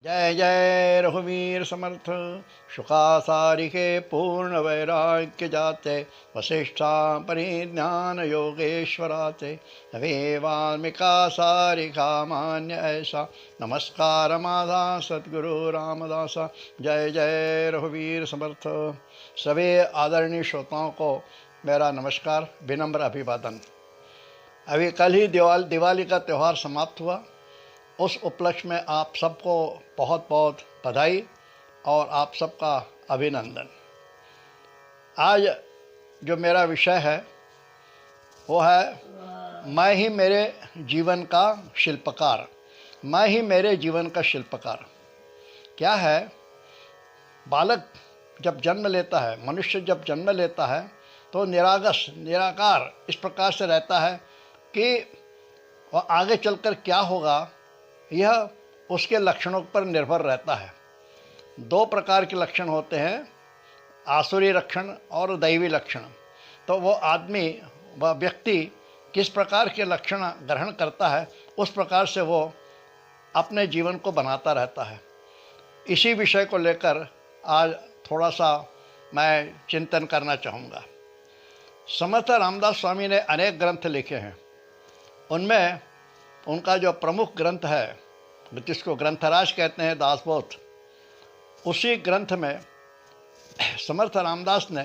जय जय रघुवीर समर्थ। शुकासारिके पूर्ण वैराग्य जाते, वशिष्ठा परिज्ञान योगेश्वराते, नवे वाल्मीका सारिका मान्य ऐसा, नमस्कार माधा सद्गुरु रामदासा। जय जय रघुवीर समर्थ। सभी आदरणीय श्रोताओं को मेरा नमस्कार, विनम्र अभिवादन। अभी कल ही दिवाली का त्यौहार समाप्त हुआ। उस उपलक्ष्य में आप सबको बहुत बहुत बधाई और आप सबका अभिनंदन। आज जो मेरा विषय है वो है मैं ही मेरे जीवन का शिल्पकार। मैं ही मेरे जीवन का शिल्पकार क्या है? बालक जब जन्म लेता है, मनुष्य जब जन्म लेता है तो निराकार इस प्रकार से रहता है कि वह आगे चलकर क्या होगा यह उसके लक्षणों पर निर्भर रहता है। दो प्रकार के लक्षण होते हैं, आसुरी लक्षण और दैवी लक्षण। तो वो आदमी, वह व्यक्ति किस प्रकार के लक्षण ग्रहण करता है उस प्रकार से वो अपने जीवन को बनाता रहता है। इसी विषय को लेकर आज थोड़ा सा मैं चिंतन करना चाहूँगा। समर्थ रामदास स्वामी ने अनेक ग्रंथ लिखे हैं। उनमें उनका जो प्रमुख ग्रंथ है जिसको ग्रंथराज कहते हैं, दासबोध, उसी ग्रंथ में समर्थ रामदास ने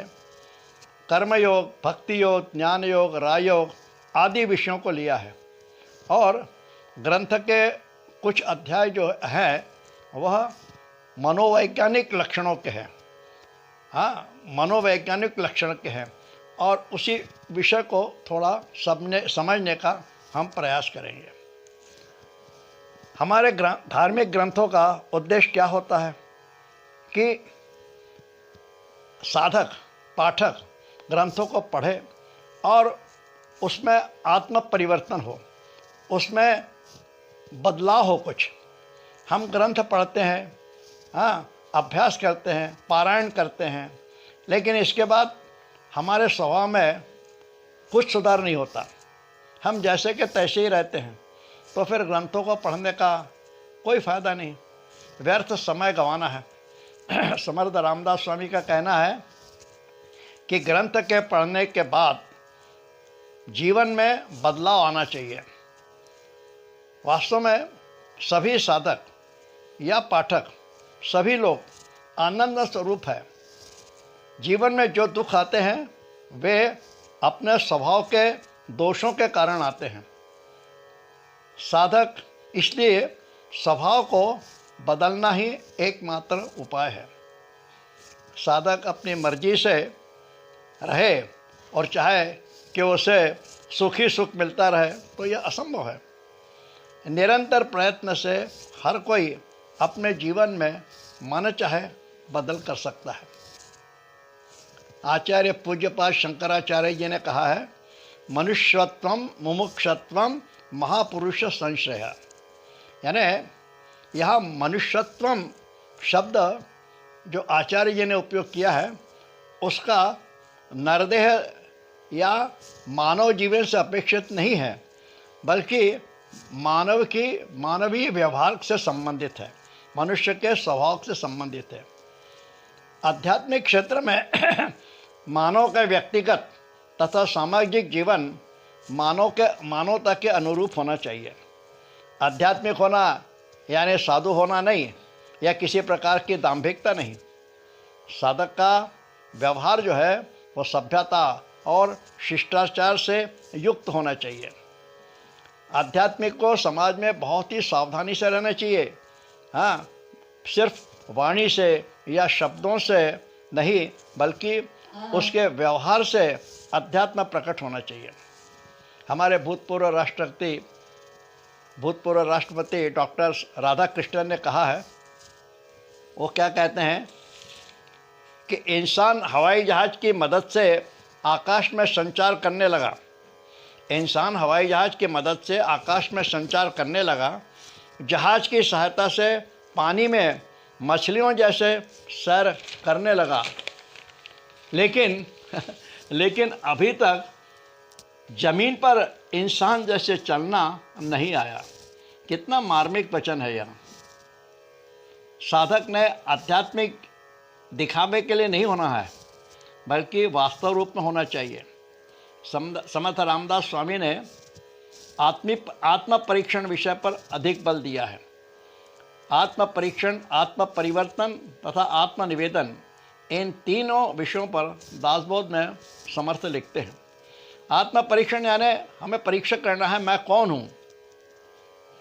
कर्मयोग, भक्ति योग, ज्ञान योग, राजयोग आदि विषयों को लिया है। और ग्रंथ के कुछ अध्याय जो हैं वह मनोवैज्ञानिक लक्षणों के हैं। हाँ, मनोवैज्ञानिक लक्षण के हैं और उसी विषय को थोड़ा समझने का हम प्रयास करेंगे। हमारे धार्मिक ग्रंथों का उद्देश्य क्या होता है कि साधक, पाठक ग्रंथों को पढ़े और उसमें आत्म परिवर्तन हो, उसमें बदलाव हो। कुछ हम ग्रंथ पढ़ते हैं, हाँ, अभ्यास करते हैं, पारायण करते हैं, लेकिन इसके बाद हमारे स्वभाव में कुछ सुधार नहीं होता। हम जैसे के तैसे ही रहते हैं। तो फिर ग्रंथों को पढ़ने का कोई फ़ायदा नहीं, व्यर्थ समय गंवाना है। समर्थ रामदास स्वामी का कहना है कि ग्रंथ के पढ़ने के बाद जीवन में बदलाव आना चाहिए। वास्तव में सभी साधक या पाठक, सभी लोग आनंद स्वरूप है। जीवन में जो दुख आते हैं वे अपने स्वभाव के दोषों के कारण आते हैं। साधक इसलिए स्वभाव को बदलना ही एकमात्र उपाय है। साधक अपनी मर्जी से रहे और चाहे कि उसे सुखी सुख मिलता रहे तो यह असंभव है। निरंतर प्रयत्न से हर कोई अपने जीवन में मन चाहे बदल कर सकता है। आचार्य पूज्यपाद शंकराचार्य जी ने कहा है, मनुष्यत्वम मुमुक्षत्वम महापुरुष संश्रय। यानी यह मनुष्यत्वम शब्द जो आचार्य जी ने उपयोग किया है उसका नरदेह या मानव जीवन से अपेक्षित नहीं है, बल्कि मानवीय व्यवहार से संबंधित है, मनुष्य के स्वभाव से संबंधित है। आध्यात्मिक क्षेत्र में मानव का व्यक्तिगत तथा सामाजिक जीवन मानवता के अनुरूप होना चाहिए। आध्यात्मिक होना यानी साधु होना नहीं, या किसी प्रकार की दाम्भिकता नहीं। साधक का व्यवहार जो है वो सभ्यता और शिष्टाचार से युक्त होना चाहिए। आध्यात्मिक को समाज में बहुत ही सावधानी से रहना चाहिए। हाँ, सिर्फ वाणी से या शब्दों से नहीं, बल्कि उसके व्यवहार से अध्यात्म प्रकट होना चाहिए। हमारे भूतपूर्व राष्ट्रपति डॉक्टर राधाकृष्णन ने कहा है, वो क्या कहते हैं कि इंसान हवाई जहाज़ की मदद से आकाश में संचार करने लगा। इंसान हवाई जहाज़ की मदद से आकाश में संचार करने लगा, जहाज़ की सहायता से पानी में मछलियों जैसे सैर करने लगा, लेकिन अभी तक जमीन पर इंसान जैसे चलना नहीं आया। कितना मार्मिक वचन है यह। साधक ने आध्यात्मिक दिखावे के लिए नहीं होना है, बल्कि वास्तव रूप में होना चाहिए। समर्थ रामदास स्वामी ने आत्म परीक्षण विषय पर अधिक बल दिया है। आत्म परीक्षण, आत्म परिवर्तन तथा आत्म निवेदन, इन तीनों विषयों पर दासबोध में समर्थ लिखते हैं। आत्म परीक्षण यानी हमें परीक्षा करना है, मैं कौन हूँ,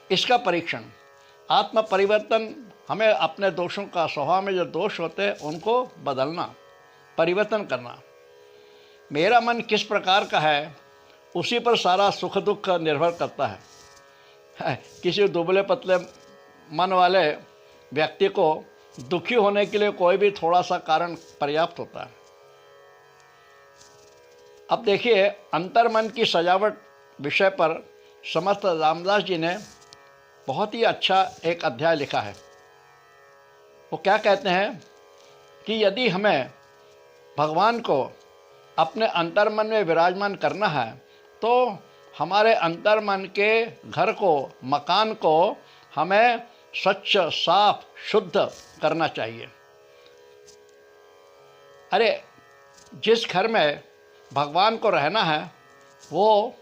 इसका परीक्षण। आत्म परिवर्तन, हमें अपने दोषों का, स्वभाव में जो दोष होते हैं उनको बदलना, परिवर्तन करना। मेरा मन किस प्रकार का है, उसी पर सारा सुख दुख निर्भर करता है। किसी दुबले पतले मन वाले व्यक्ति को दुखी होने के लिए कोई भी थोड़ा सा कारण पर्याप्त होता है। अब देखिए, अंतर्मन की सजावट विषय पर समर्थ रामदास जी ने बहुत ही अच्छा एक अध्याय लिखा है। वो क्या कहते हैं कि यदि हमें भगवान को अपने अंतर्मन में विराजमान करना है तो हमारे अंतर्मन के घर को, मकान को हमें स्वच्छ, साफ, शुद्ध करना चाहिए। अरे, जिस घर में भगवान को रहना है वो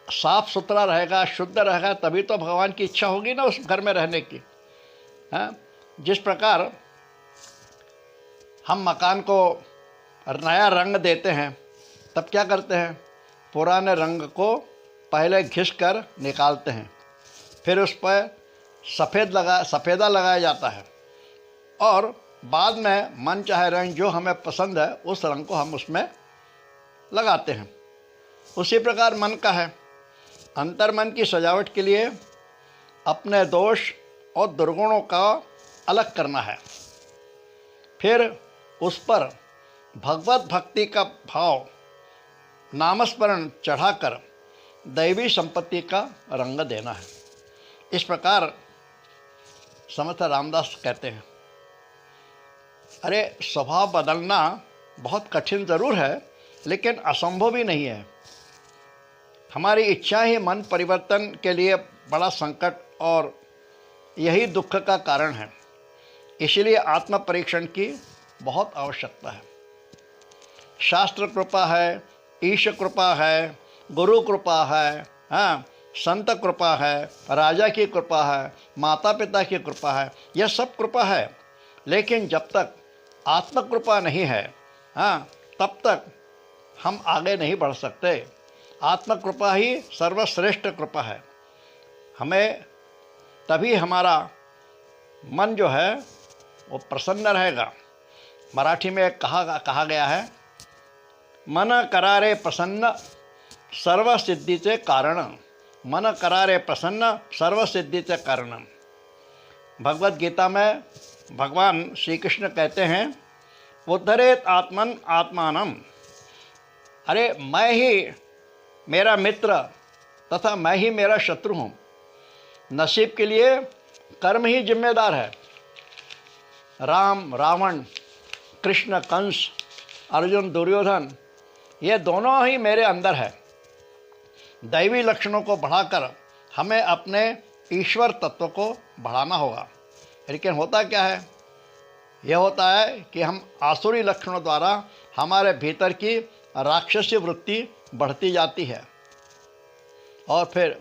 साफ सुथरा रहेगा, शुद्ध रहेगा, तभी तो भगवान की इच्छा होगी ना उस घर में रहने की। जिस प्रकार हम मकान को नया रंग देते हैं, तब क्या करते हैं, पुराने रंग को पहले घिस कर निकालते हैं, फिर उस पर सफ़ेदा लगाया जाता है और बाद में मन चाहे रंग जो हमें पसंद है उस रंग को हम उसमें लगाते हैं। उसी प्रकार मन का है। अंतर्मन की सजावट के लिए अपने दोष और दुर्गुणों का अलग करना है, फिर उस पर भगवत भक्ति का भाव, नामस्मरण चढ़ाकर दैवी संपत्ति का रंग देना है। इस प्रकार समर्थ रामदास कहते हैं। अरे, स्वभाव बदलना बहुत कठिन ज़रूर है, लेकिन असंभव भी नहीं है। हमारी इच्छा ही मन परिवर्तन के लिए बड़ा संकट और यही दुख का कारण है। इसलिए आत्म परीक्षण की बहुत आवश्यकता है। शास्त्र कृपा है, ईश कृपा है, गुरु कृपा है, संत कृपा है, राजा की कृपा है, माता पिता की कृपा है, यह सब कृपा है। लेकिन जब तक आत्म कृपा नहीं है, तब तक हम आगे नहीं बढ़ सकते। आत्म कृपा ही सर्वश्रेष्ठ कृपा है। हमें तभी हमारा मन जो है वो प्रसन्न रहेगा। मराठी में एक कहा गया है, मन करारे प्रसन्न सर्व सिद्धीचे कारण। मन करारे प्रसन्न सर्व सिद्धीचे कारण। भगवत गीता में भगवान श्री कृष्ण कहते हैं, उद्धरेत आत्मन आत्मानम। अरे, मैं ही मेरा मित्र तथा मैं ही मेरा शत्रु हूँ। नसीब के लिए कर्म ही जिम्मेदार है। राम रावण, कृष्ण कंस, अर्जुन दुर्योधन, ये दोनों ही मेरे अंदर है। दैवी लक्षणों को बढ़ाकर हमें अपने ईश्वर तत्व को बढ़ाना होगा। लेकिन होता क्या है, यह होता है कि हम आसुरी लक्षणों द्वारा हमारे भीतर की राक्षसी वृत्ति बढ़ती जाती है। और फिर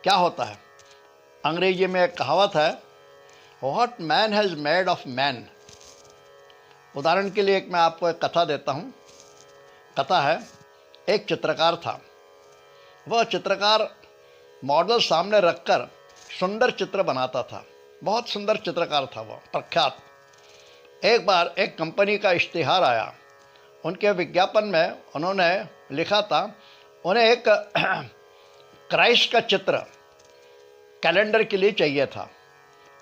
क्या होता है, अंग्रेजी में एक कहावत है, what man has made of man. उदाहरण के लिए मैं आपको एक कथा देता हूँ। कथा है, एक चित्रकार था। वह चित्रकार मॉडल सामने रखकर सुंदर चित्र बनाता था। बहुत सुंदर चित्रकार था वह, प्रख्यात। एक बार एक कंपनी का इश्तिहार आया। उनके विज्ञापन में उन्होंने लिखा था, उन्हें एक क्राइस्ट का चित्र कैलेंडर के लिए चाहिए था।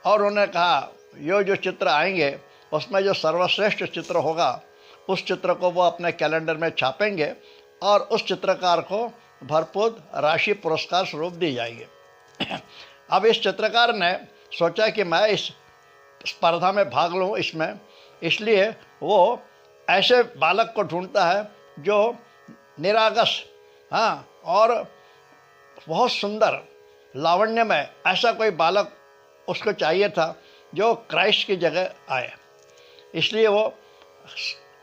और उन्होंने कहा, ये जो चित्र आएंगे उसमें जो सर्वश्रेष्ठ चित्र होगा उस चित्र को वो अपने कैलेंडर में छापेंगे और उस चित्रकार को भरपूर राशि पुरस्कार स्वरूप दी जाएगी। अब इस चित्रकार ने सोचा कि मैं इस स्पर्धा में भाग लूँ इसमें, इसलिए वो ऐसे बालक को ढूंढता है जो निरागस, और बहुत सुंदर, लावण्यमय, ऐसा कोई बालक उसको चाहिए था जो क्राइस्ट की जगह आए। इसलिए वो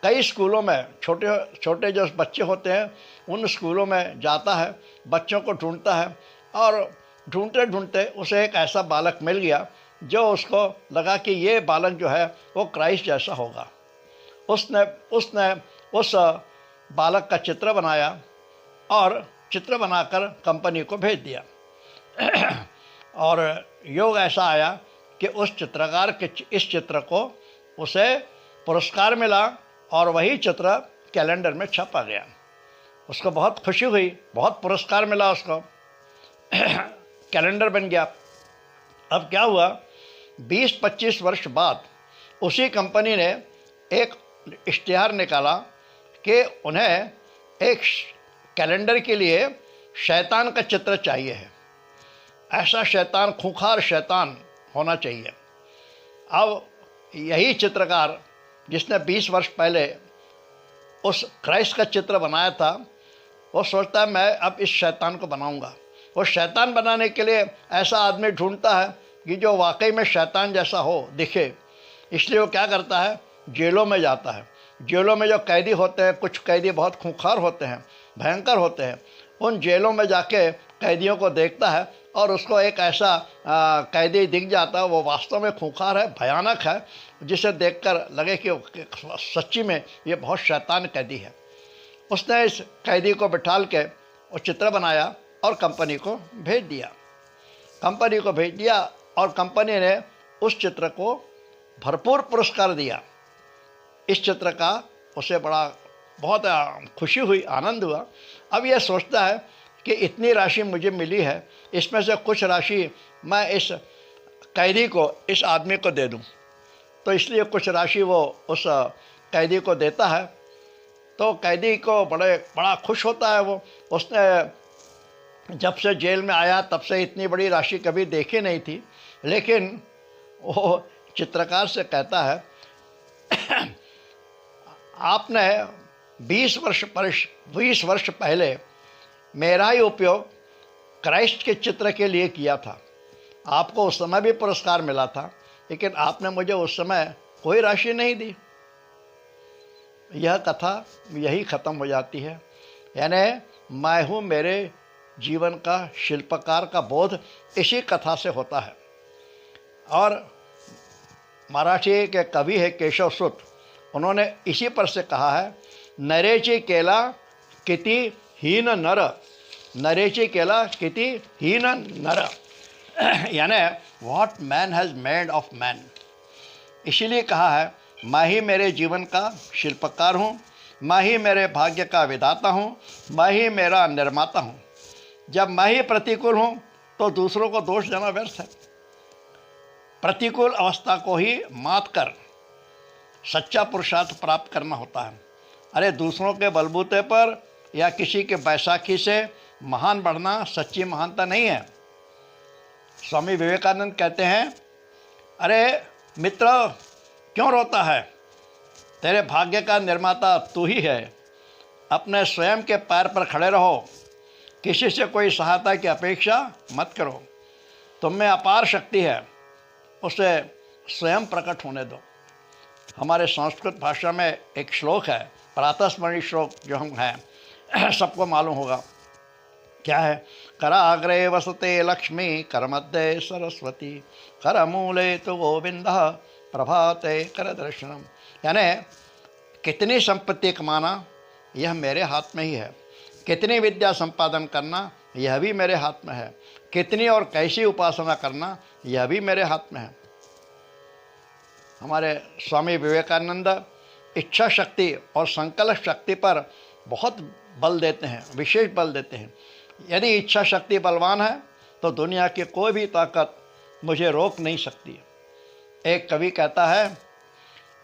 कई स्कूलों में छोटे छोटे जो बच्चे होते हैं उन स्कूलों में जाता है, बच्चों को ढूंढता है, और ढूंढते ढूंढते उसे एक ऐसा बालक मिल गया जो उसको लगा कि ये बालक जो है वो क्राइस्ट जैसा होगा। उसने उसने उस बालक का चित्र बनाया और चित्र बनाकर कंपनी को भेज दिया। और योग ऐसा आया कि उस चित्रकार के इस चित्र को उसे पुरस्कार मिला और वही चित्र कैलेंडर में छपा गया। उसको बहुत खुशी हुई, बहुत पुरस्कार मिला उसको, कैलेंडर बन गया। अब क्या हुआ, 20-25 वर्ष बाद उसी कंपनी ने एक इश्तिहार निकाला कि उन्हें एक कैलेंडर के लिए शैतान का चित्र चाहिए है। ऐसा शैतान, खूंखार शैतान होना चाहिए। अब यही चित्रकार जिसने 20 वर्ष पहले उस क्राइस्ट का चित्र बनाया था, वो सोचता है मैं अब इस शैतान को बनाऊंगा। वो शैतान बनाने के लिए ऐसा आदमी ढूंढता है कि जो वाकई में शैतान जैसा हो, दिखे। इसलिए वो क्या करता है, जेलों में जाता है। जेलों में जो कैदी होते हैं, कुछ कैदी बहुत खूंखार होते हैं, भयंकर होते हैं, उन जेलों में जाके कैदियों को देखता है और उसको एक ऐसा कैदी दिख जाता है, वो वास्तव में खूंखार है, भयानक है, जिसे देखकर लगे कि सच्ची में ये बहुत शैतान कैदी है। उसने इस कैदी को बिठाल के वो चित्र बनाया और कंपनी को भेज दिया। कंपनी को भेज दिया और कंपनी ने उस चित्र को भरपूर पुरस्कार दिया। इस चित्र का उसे बहुत खुशी हुई, आनंद हुआ। अब यह सोचता है कि इतनी राशि मुझे मिली है, इसमें से कुछ राशि मैं इस कैदी को, इस आदमी को दे दूं। तो इसलिए कुछ राशि वो उस कैदी को देता है। तो कैदी को बड़ा खुश होता है। वो उसने जब से जेल में आया तब से इतनी बड़ी राशि कभी देखी नहीं थी। लेकिन वो चित्रकार से कहता है, आपने 20 वर्ष पहले मेरा ही उपयोग क्राइस्ट के चित्र के लिए किया था। आपको उस समय भी पुरस्कार मिला था, लेकिन आपने मुझे उस समय कोई राशि नहीं दी। यह कथा यही ख़त्म हो जाती है। यानी मैं हूँ मेरे जीवन का शिल्पकार का बोध इसी कथा से होता है। और मराठी के कवि है केशव सूत, उन्होंने इसी पर से कहा है, नरेची केला किती हीन नर, नरेची केला किती हीन नर। यानी what man has made of man. इसीलिए कहा है, मैं ही मेरे जीवन का शिल्पकार हूँ, मैं ही मेरे भाग्य का विधाता हूँ, मैं ही मेरा निर्माता हूँ। जब मैं ही प्रतिकूल हूँ तो दूसरों को दोष देना व्यर्थ है। प्रतिकूल अवस्था को ही मात कर सच्चा पुरुषार्थ प्राप्त करना होता है। अरे दूसरों के बलबूते पर या किसी के बैसाखी से महान बढ़ना सच्ची महानता नहीं है। स्वामी विवेकानंद कहते हैं, अरे मित्र क्यों रोता है, तेरे भाग्य का निर्माता तू ही है। अपने स्वयं के पैर पर खड़े रहो, किसी से कोई सहायता की अपेक्षा मत करो। तुम में अपार शक्ति है, उसे स्वयं प्रकट होने दो। हमारे संस्कृत भाषा में एक श्लोक है, प्रातस्मरणीय श्लोक, जो हम हैं सबको मालूम होगा। क्या है, कराग्रे वसते लक्ष्मी, करमध्ये सरस्वती, करमूले तो गोविंदः, प्रभाते कर दर्शनम। यानी कितनी संपत्ति कमाना यह मेरे हाथ में ही है, कितनी विद्या संपादन करना यह भी मेरे हाथ में है, कितनी और कैसी उपासना करना यह भी मेरे हाथ में है। हमारे स्वामी विवेकानंद इच्छा शक्ति और संकल्प शक्ति पर बहुत बल देते हैं, विशेष बल देते हैं। यदि इच्छा शक्ति बलवान है तो दुनिया की कोई भी ताकत मुझे रोक नहीं सकती। एक कवि कहता है,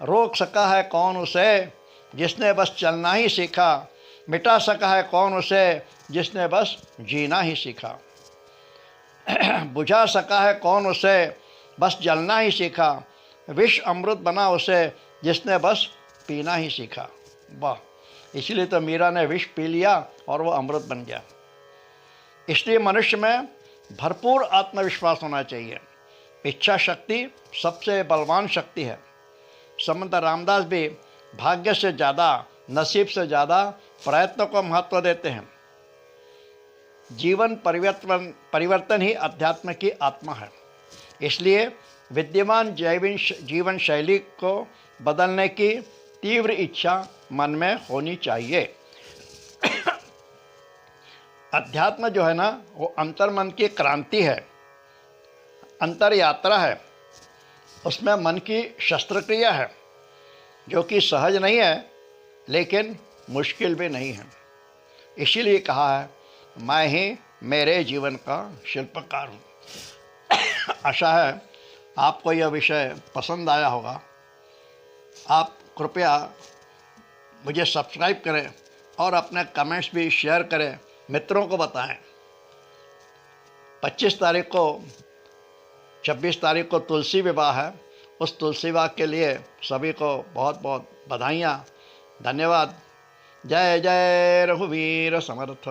रोक सका है कौन उसे जिसने बस चलना ही सीखा, मिटा सका है कौन उसे जिसने बस जीना ही सीखा, बुझा सका है कौन उसे बस जलना ही सीखा, विष अमृत बना उसे जिसने बस पीना ही सीखा। वाह, इसलिए तो मीरा ने विष पी लिया और वो अमृत बन गया। इसलिए मनुष्य में भरपूर आत्मविश्वास होना चाहिए। इच्छा शक्ति सबसे बलवान शक्ति है। संत रामदास भी भाग्य से ज़्यादा, नसीब से ज़्यादा प्रयत्न को महत्व देते हैं। जीवन परिवर्तन ही अध्यात्म की आत्मा है। इसलिए विद्यमान जीवन शैली को बदलने की तीव्र इच्छा मन में होनी चाहिए। अध्यात्म जो है ना, वो अंतर्मन की क्रांति है, अंतर यात्रा है। उसमें मन की शस्त्रक्रिया है, जो कि सहज नहीं है लेकिन मुश्किल भी नहीं है। इसीलिए कहा है, मैं ही मेरे जीवन का शिल्पकार हूँ। आशा है आपको यह विषय पसंद आया होगा। आप कृपया मुझे सब्सक्राइब करें और अपने कमेंट्स भी शेयर करें, मित्रों को बताएं। 26 तारीख को 26 तारीख को तुलसी विवाह है। उस तुलसी विवाह के लिए सभी को बहुत बहुत बधाइयाँ। धन्यवाद। जय जय रघुवीर समर्थ।